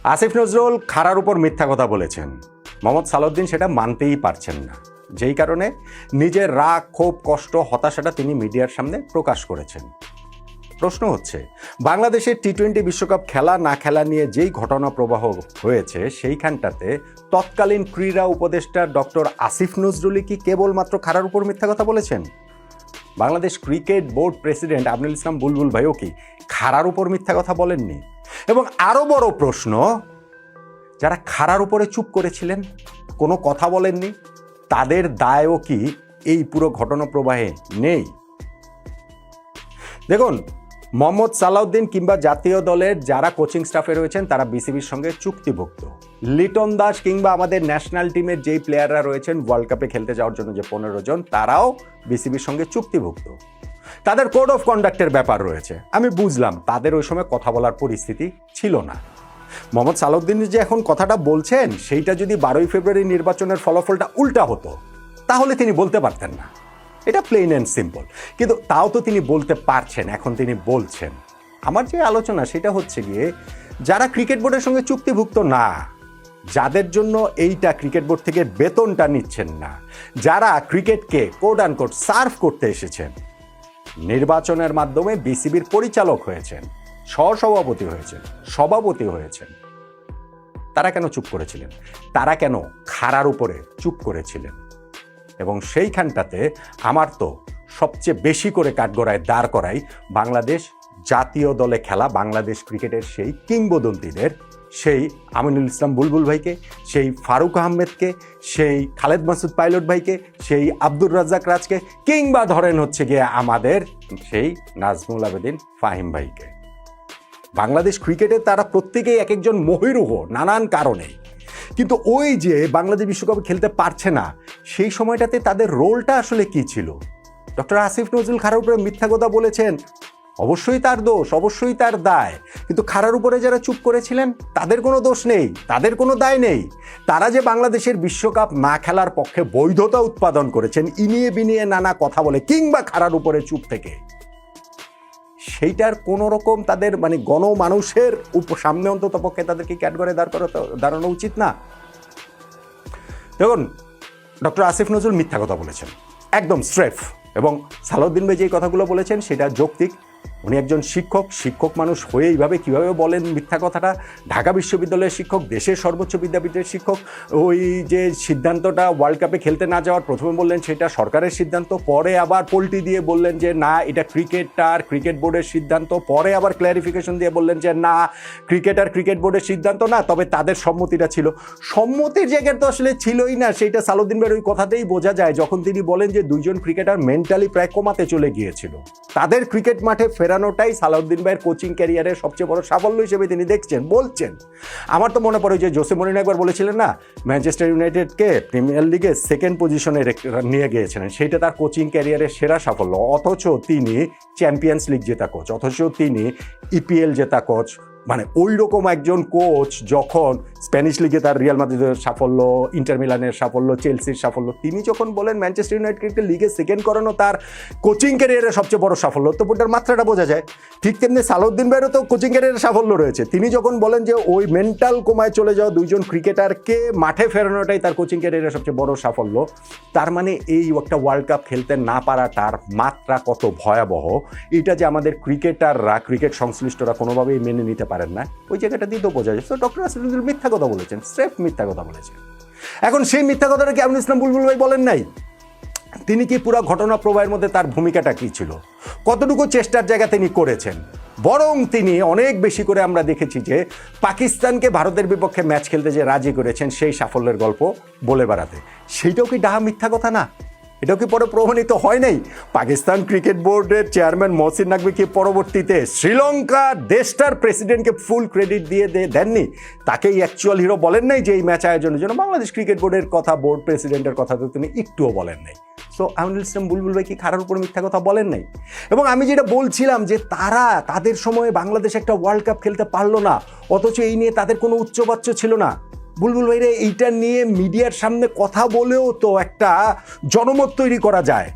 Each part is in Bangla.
আসিফ নজরুল খাড়ার উপর মিথ্যা কথা বলেছেন, মোহাম্মদ সালাউদ্দিন সেটা মানতেই পারছেন না, যেই কারণে নিজের রাগ, ক্ষোভ, কষ্ট, হতাশাটা তিনি মিডিয়ার সামনে প্রকাশ করেছেন। প্রশ্ন হচ্ছে, বাংলাদেশের টি-20 বিশ্বকাপ খেলা না খেলা নিয়ে যেই ঘটনা প্রবাহ হয়েছে সেইখানটাতে তৎকালীন ক্রীড়া উপদেষ্টা ডক্টর আসিফ নজরুলই কি কেবলমাত্র খাড়ার উপর মিথ্যা কথা বলেছেন? Bangladesh cricket board president Aminul Islam Bulbul ভাইও কি খাড়ার উপর মিথ্যা কথা বলেননি? এবং আরও বড় প্রশ্ন, যারা খাড়ার উপরে চুপ করেছিলেন, কোনো কথা বলেননি, তাদের দায়ও কি এই পুরো ঘটনা প্রবাহে নেই? দেখুন, মোহাম্মদ সালাউদ্দিন কিংবা জাতীয় দলের যারা কোচিং স্টাফে রয়েছেন তারা বিসিবির সঙ্গে চুক্তিভুক্ত। লিটন দাস কিংবা আমাদের ন্যাশনাল টিমের যেই প্লেয়াররা রয়েছেন ওয়ার্ল্ড কাপে খেলতে যাওয়ার জন্য যে 15 জন, তারাও বিসিবির সঙ্গে চুক্তিভুক্ত। তাদের কোড অফ কন্ডাক্টের ব্যাপার রয়েছে। আমি বুঝলাম তাদের ওই সময় কথা বলার পরিস্থিতি ছিল না। মোহাম্মদ সালাউদ্দিন যে এখন কথাটা বলছেন, সেইটা যদি 12ই ফেব্রুয়ারি নির্বাচনের ফলাফলটা উল্টা হতো তাহলে তিনি বলতে পারতেন না, এটা প্লেন অ্যান্ড সিম্পল। কিন্তু তাও তো তিনি বলতে পারছেন, এখন তিনি বলছেন। আমার যে আলোচনা সেটা হচ্ছে গিয়ে, যারা ক্রিকেট বোর্ডের সঙ্গে চুক্তিভুক্ত না, যাদের জন্য এইটা ক্রিকেট বোর্ড থেকে বেতনটা নিচ্ছেন না, যারা ক্রিকেটকে কোট আনকোট সার্ভ করতে এসেছেন, নির্বাচনের মাধ্যমে বিসিবির পরিচালক হয়েছেন, সহসভাপতি হয়েছেন, সভাপতি হয়েছেন, তারা কেন চুপ করেছিলেন? তারা কেন খাড়ার উপরে চুপ করেছিলেন? এবং সেইখানটাতে আমার তো সবচেয়ে বেশি করে কাঠগড়ায় দাঁড় করাই বাংলাদেশ জাতীয় দলে খেলা বাংলাদেশ ক্রিকেটের সেই কিংবদন্তিদের, সেই আমিনুল ইসলাম বুলবুল ভাইকে, সেই ফারুক আহমেদকে, সেই খালেদ মাসুদ পাইলট ভাইকে, সেই আব্দুর রাজ্জাক রাজকে, কিংবা ধরেন হচ্ছে গিয়ে আমাদের সেই নাজমুল আবেদিন ফাহিম ভাইকে। বাংলাদেশ ক্রিকেটে তারা প্রত্যেকেই এক একজন মহিরুহ নানান কারণে, কিন্তু ওই যে বাংলাদেশ বিশ্বকাপে খেলতে পারছে না, সেই সময়টাতে তাদের রোলটা আসলে কি ছিল? ডক্টর আসিফ নজরুল খাড়ার উপরে মিথ্যা কথা বলেছেন, অবশ্যই তার দোষ, অবশ্যই তার দায়। কিন্তু খাড়ার উপরে যারা চুপ করেছিলেন তাদের কোনো দোষ নেই, তাদের কোনো দায় নেই। তারা যে বাংলাদেশের বিশ্বকাপ না খেলার পক্ষে বৈধতা উৎপাদন করেছেন ইনিয়ে বিনিয়ে নানা কথা বলে কিংবা খাড়ার উপরে চুপ থেকে, সেইটার কোনো রকম তাদের গণমানুষের সামনে অন্তত পক্ষে তাদেরকে ক্যাটগরে দাঁড়ানো উচিত না। দেখুন, ডক্টর আসিফ নজরুল মিথ্যা কথা বলেছেন, একদম স্ট্রেফ। এবং সালাউদ্দিন ভাই যে কথাগুলো বলেছেন সেটা যৌক্তিক। উনি একজন শিক্ষক মানুষ হয়ে এইভাবে কীভাবে বলেন মিথ্যা কথাটা? ঢাকা বিশ্ববিদ্যালয়ের শিক্ষক, দেশের সর্বোচ্চ বিদ্যাপীঠের শিক্ষক। ওই যে সিদ্ধান্তটা ওয়ার্ল্ড কাপে খেলতে না যাওয়ার, প্রথমে বললেন সেটা সরকারের সিদ্ধান্ত, পরে আবার পল্টি দিয়ে বললেন যে না এটা ক্রিকেট বোর্ডের সিদ্ধান্ত, পরে আবার ক্ল্যারিফিকেশন দিয়ে বললেন যে না ক্রিকেট বোর্ডের সিদ্ধান্ত না, তবে তাদের সম্মতিটা ছিল। সম্মতির জায়গায় তো আসলে ছিলই না, সেইটা সালাউদ্দিন ভাইয়ের ওই কথাতেই বোঝা যায় যখন তিনি বলেন যে দুইজন ক্রিকেটার মেন্টালি প্রায় কোমাতে চলে গিয়েছিল। তাদের ক্রিকেট মাঠে ফেরানোটাই সালাউদ্দিন ভাইয়ের কোচিং ক্যারিয়ারের সবচেয়ে বড় সাফল্য হিসেবে তিনি বলছেন। আমার তো মনে পড়ে যে জোসে মরিনো একবার বলেছিলেন না, ম্যানচেস্টার ইউনাইটেডকে প্রিমিয়ার লিগে সেকেন্ড পজিশনে নিয়ে গিয়েছিলেন, সেইটা তার কোচিং ক্যারিয়ারের সেরা সাফল্য। অথচ তিনি চ্যাম্পিয়ন্স লিগ জেতা কোচ, অথচ তিনি ইপিএল জেতা কোচ। ওই রকম একজন কোচ যখন স্প্যানিশ লিগে তার রিয়াল মাদ্রিদের সাফল্য, ইন্টার মিলানের সাফল্য, চেলসির সাফল্য, তিনি যখন বলেন ম্যানচেস্টার ইউনাইটেডকে লিগে সেকেন্ড করানো তার কোচিং ক্যারিয়ারের সবচেয়ে বড় সাফল্য, তো ওটার মাত্রাটা বোঝা যায়। ঠিক তেমনি সালাউদ্দিন ভাইয়েরও তো কোচিং ক্যারিয়ারের সাফল্য রয়েছে। তিনি যখন বলেন যে ওই মেন্টাল কোমায় চলে যাওয়া দুইজন ক্রিকেটারকে মাঠে ফেরানোটাই তার কোচিং ক্যারিয়ারের সবচেয়ে বড় সাফল্য, তার এই একটা ওয়ার্ল্ড কাপ খেলতে না পারাটার মাত্রা কত ভয়াবহ, এটা যে আমাদের ক্রিকেটাররা, ক্রিকেট সংশ্লিষ্টরা কোনোভাবেই মেনে নিতে পারেন না, ওই জায়গাটা দিয়ে তো বোঝা যায়। তো ডক্টর আসিফ নজরুল মিথ্যা কথা বলেছেন, স্রেফ মিথ্যা কথা বলেছেন। এখন সেই মিথ্যা কথাটা কি আমিনুল ইসলাম বুলবুল ভাই বলেন নাই? তিনি কি পুরো ঘটনা প্রবাহের মধ্যে তার ভূমিকাটা কী ছিল, কতটুকু চেষ্টার জায়গা তিনি করেছেন? বরং তিনি অনেক বেশি করে আমরা দেখেছি যে পাকিস্তানকে ভারতের বিপক্ষে ম্যাচ খেলতে যে রাজি করেছেন সেই সাফল্যের গল্প বলে বেড়াতে, সেইটাও কি ডাহা মিথ্যা কথা না? এটাও কি পরে প্রমাণিত হয় নাই? পাকিস্তান ক্রিকেট বোর্ডের চেয়ারম্যান মহসিন নাকভি কি পরবর্তীতে শ্রীলঙ্কা দেশটার প্রেসিডেন্টকে ফুল ক্রেডিট দিয়ে দেননি? তাকেই অ্যাকচুয়াল হিরো বলেন নাই যে এই ম্যাচ আয়োজনের জন্য? বাংলাদেশ ক্রিকেট বোর্ডের কথা, বোর্ড প্রেসিডেন্টের কথা তো তিনি একটুও বলেন নাই। সো আমিনুল ইসলাম বুলবুল ভাই কি খাড়ার উপর মিথ্যা কথা বলেন নাই? এবং আমি যেটা বলছিলাম যে তাদের সময়ে বাংলাদেশ একটা ওয়ার্ল্ড কাপ খেলতে পারলো না, অথচ এই নিয়ে তাদের কোনো উচ্চবাচ্য ছিল না। বুলবুল ভাইরে এইটা নিয়ে মিডিয়ার সামনে কথা বলেও তো একটা জনমত তৈরি করা যায়,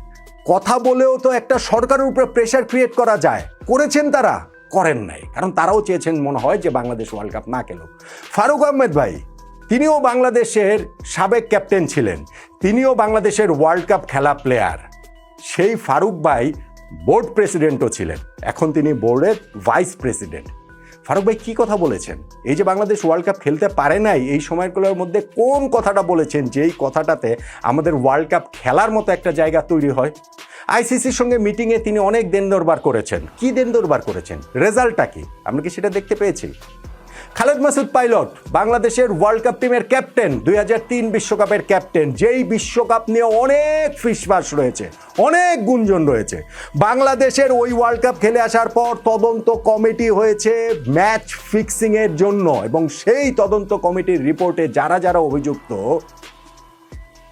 কথা বলেও তো একটা সরকারের উপরে প্রেশার ক্রিয়েট করা যায়। করেছেন তারা, করেন নাই, কারণ তারাও চেয়েছেন মনে হয় যে বাংলাদেশ ওয়ার্ল্ড কাপ না খেলুক। ফারুক আহমেদ ভাই, তিনিও বাংলাদেশের সাবেক ক্যাপ্টেন ছিলেন, তিনিও বাংলাদেশের ওয়ার্ল্ড কাপ খেলা প্লেয়ার। সেই ফারুক ভাই বোর্ড প্রেসিডেন্টও ছিলেন, এখন তিনি বোর্ডের ভাইস প্রেসিডেন্ট। ফারুক ভাই কি কথা বলেছেন? এই যে বাংলাদেশ ওয়ার্ল্ড কাপ খেলতে পারে নাই, এই সময়গুলোর মধ্যে কোন কথাটা বলেছেন যেই কথাটাতে আমাদের ওয়ার্ল্ড কাপ খেলার মতো একটা জায়গা তৈরি হয়? আইসিসির সঙ্গে মিটিংয়ে তিনি অনেক দেন দরবার করেছেন। কি দেন দরবার করেছেন? রেজাল্টটা কি? আমরা কি সেটা দেখতে পেয়েছি? খালেদ মাসুদ পাইলট বাংলাদেশের ওয়ার্ল্ড কাপ টিমের ক্যাপ্টেন, 2003 বিশ্বকাপের ক্যাপ্টেন, যেই বিশ্বকাপ নিয়ে অনেক ফিসফাস রয়েছে, অনেক গুঞ্জন রয়েছে। বাংলাদেশের ওই ওয়ার্ল্ড কাপ খেলে আসার পর তদন্ত কমিটি হয়েছে ম্যাচ ফিক্সিংয়ের জন্য, এবং সেই তদন্ত কমিটির রিপোর্টে যারা যারা অভিযুক্ত,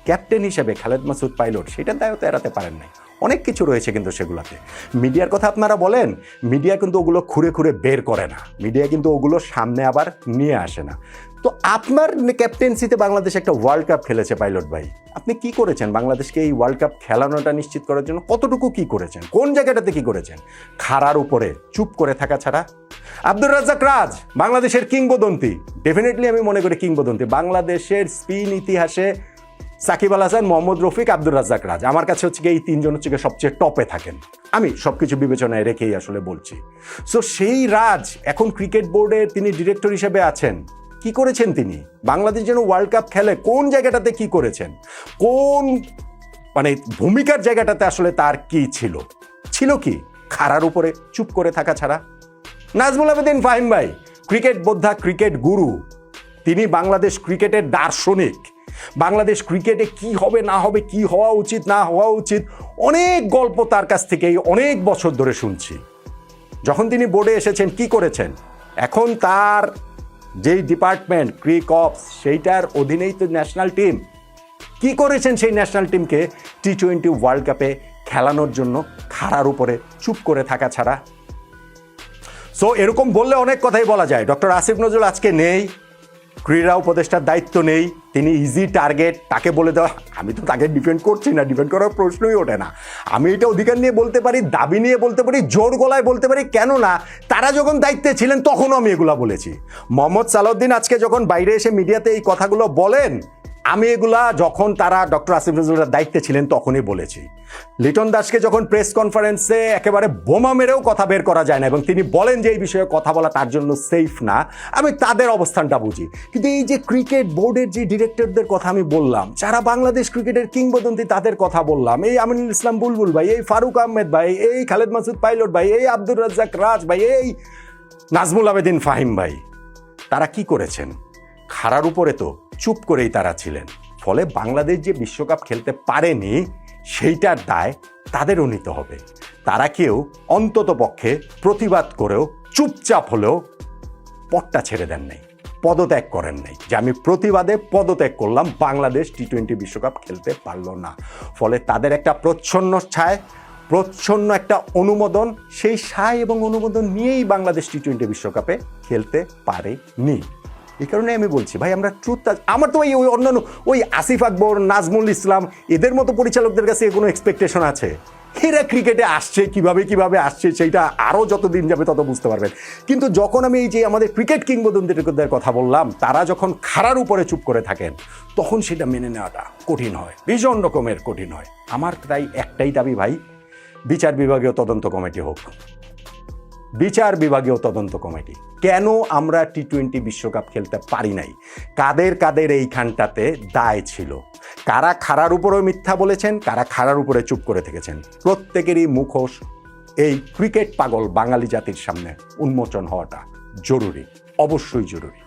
ক্যাপ্টেন হিসেবে খালেদ মাসুদ পাইলট সেটার দায়ও তো এড়াতে পারেন নাই। অনেক কিছু রয়েছে কিন্তু সেগুলোতে। মিডিয়ার কথা আপনারা বলেন, মিডিয়া কিন্তু ওগুলো খুঁড়ে খুঁড়ে বের করে না, মিডিয়া কিন্তু ওগুলো সামনে আবার নিয়ে আসে না। তো আপনার ক্যাপ্টেন্সিতে বাংলাদেশ একটা ওয়ার্ল্ড কাপ খেলেছে পাইলট ভাই, আপনি কি করেছেন বাংলাদেশকে এই ওয়ার্ল্ড কাপ খেলানোটা নিশ্চিত করার জন্য? কতটুকু কি করেছেন? কোন জায়গাটাতে কি করেছেন? খাড়ার উপরে চুপ করে থাকা ছাড়া। আব্দুর রাজ্জাক রাজ বাংলাদেশের কিংবদন্তি, ডেফিনেটলি আমি মনে করি কিংবদন্তি বাংলাদেশের স্পিন ইতিহাসে। সাকিব আল হাসান, মোহাম্মদ রফিক, আব্দুর রাজ্জাক রাজ, আমার কাছে হচ্ছে এই তিনজন হচ্ছে সবচেয়ে টপে থাকেন। আমি সবকিছু বিবেচনায় রেখেই আসলে বলছি। সো সেই রাজ এখন ক্রিকেট বোর্ডের তিনি ডিরেক্টর হিসেবে আছেন। কি করেছেন তিনি? বাংলাদেশ যেন ওয়ার্ল্ড কাপ খেলে কোন জায়গাটাতে কি করেছেন? কোন মানে ভূমিকার জায়গাটাতে আসলে তার কি ছিল? ছিল কি? খাড়ার উপরে চুপ করে থাকা ছাড়া। নাজমুল আবেদিন ফাহিম ভাই ক্রিকেট বোদ্ধা, ক্রিকেট গুরু, তিনি বাংলাদেশ ক্রিকেটের দার্শনিক। বাংলাদেশ ক্রিকেটে কি হবে না হবে, কি হওয়া উচিত না হওয়া উচিত, অনেক গল্প তার কাছ থেকেই অনেক বছর ধরে শুনছি। যখন তিনি বোর্ডে এসেছেন কি করেছেন? এখন তার যেই ডিপার্টমেন্ট ক্রিকঅপস, সেইটার অধীনেই তো ন্যাশনাল টিম। কি করেছেন সেই ন্যাশনাল টিমকে টি-20 ওয়ার্ল্ড কাপে খেলানোর জন্য খাড়ার উপরে চুপ করে থাকা ছাড়া? সো এরকম বললে অনেক কথাই বলা যায়। ডক্টর আসিফ নজরুল আজকে নেই, ক্রীড়া উপদেষ্টার দায়িত্ব নেই, তিনি ইজি টার্গেট, তাকে বলে দেওয়া। আমি তো তাকে ডিফেন্ড করছি না, ডিফেন্ড করার প্রশ্নই ওঠে না। আমি এটা অধিকার নিয়ে বলতে পারি, দাবি নিয়ে বলতে পারি, জোর গলায় বলতে পারি, কেননা তারা যখন দায়িত্বে ছিলেন তখনও আমি এগুলা বলেছি। মোহাম্মদ সালাউদ্দিন আজকে যখন বাইরে এসে মিডিয়াতে এই কথাগুলো বলেন, আমি এগুলা যখন তারা ডক্টর আসিফ নজরুলের দায়িত্বে ছিলেন তখনই বলেছি। লিটন দাসকে যখন প্রেস কনফারেন্সে একেবারে বোমা মেরেও কথা বের করা যায় না এবং তিনি বলেন যে এই বিষয়ে কথা বলা তার জন্য সেফ না, আমি তাদের অবস্থানটা বুঝি। কিন্তু এই যে ক্রিকেট বোর্ডের যে ডিরেক্টরদের কথা আমি বললাম, যারা বাংলাদেশ ক্রিকেটের কিংবদন্তি, তাদের কথা বললাম, এই আমিনুল ইসলাম বুলবুল ভাই, এই ফারুক আহমেদ ভাই, এই খালেদ মাসুদ পাইলট ভাই, এই আব্দুর রাজ্জাক রাজ ভাই, এই নাজমুল আবেদিন ফাহিম ভাই, তারা কি করেছেন? খাড়ার উপরে তো চুপ করেই তারা ছিলেন। ফলে বাংলাদেশ যে বিশ্বকাপ খেলতে পারেনি সেইটার দায় তাদেরও নিতে হবে। তারা কেউ অন্তত পক্ষে প্রতিবাদ করেও চুপচাপ হলেও পথটা ছেড়ে দেন নাই, পদত্যাগ করেন নাই, যে আমি প্রতিবাদে পদত্যাগ করলাম, বাংলাদেশ টি-20 বিশ্বকাপ খেলতে পারল না। ফলে তাদের একটা প্রচ্ছন্ন ছায়, প্রচ্ছন্ন একটা অনুমোদন, সেই সায় এবং অনুমোদন নিয়েই বাংলাদেশ টি-20 বিশ্বকাপে খেলতে পারেনি। এই কারণে আমি বলছি ভাই, আমরা ট্রুথ, আমার তো ওই অন্যান্য ওই আসিফ আকবর, নাজমুল ইসলাম, এদের মতো পরিচালকদের কাছে কোনো এক্সপেকটেশন আছে? এরা ক্রিকেটে আসছে কিভাবে আসছে সেইটা আরও যতদিন যাবে তত বুঝতে পারবেন। কিন্তু যখন আমি এই যে আমাদের ক্রিকেট কিংবদন্তিদের কথা বললাম, তারা যখন খাড়ার উপরে চুপ করে থাকেন, তখন সেটা মেনে নেওয়াটা কঠিন হয়, ভীষণ রকমের কঠিন হয়। আমার তাই একটাই দাবি ভাই, বিচার বিভাগীয় তদন্ত কমিটি হোক, বিচার বিভাগীয় তদন্ত কমিটি। কেন আমরা টি-20 বিশ্বকাপ খেলতে পারি নাই? কাদের কাদের এইখানটাতে দায় ছিল? কারা খাড়ার উপরেও মিথ্যা বলেছেন, কারা খাড়ার উপরে চুপ করে থেকেছেন? প্রত্যেকেরই মুখোশ এই ক্রিকেট পাগল বাঙালি জাতির সামনে উন্মোচন হওয়াটা জরুরি, অবশ্যই জরুরি।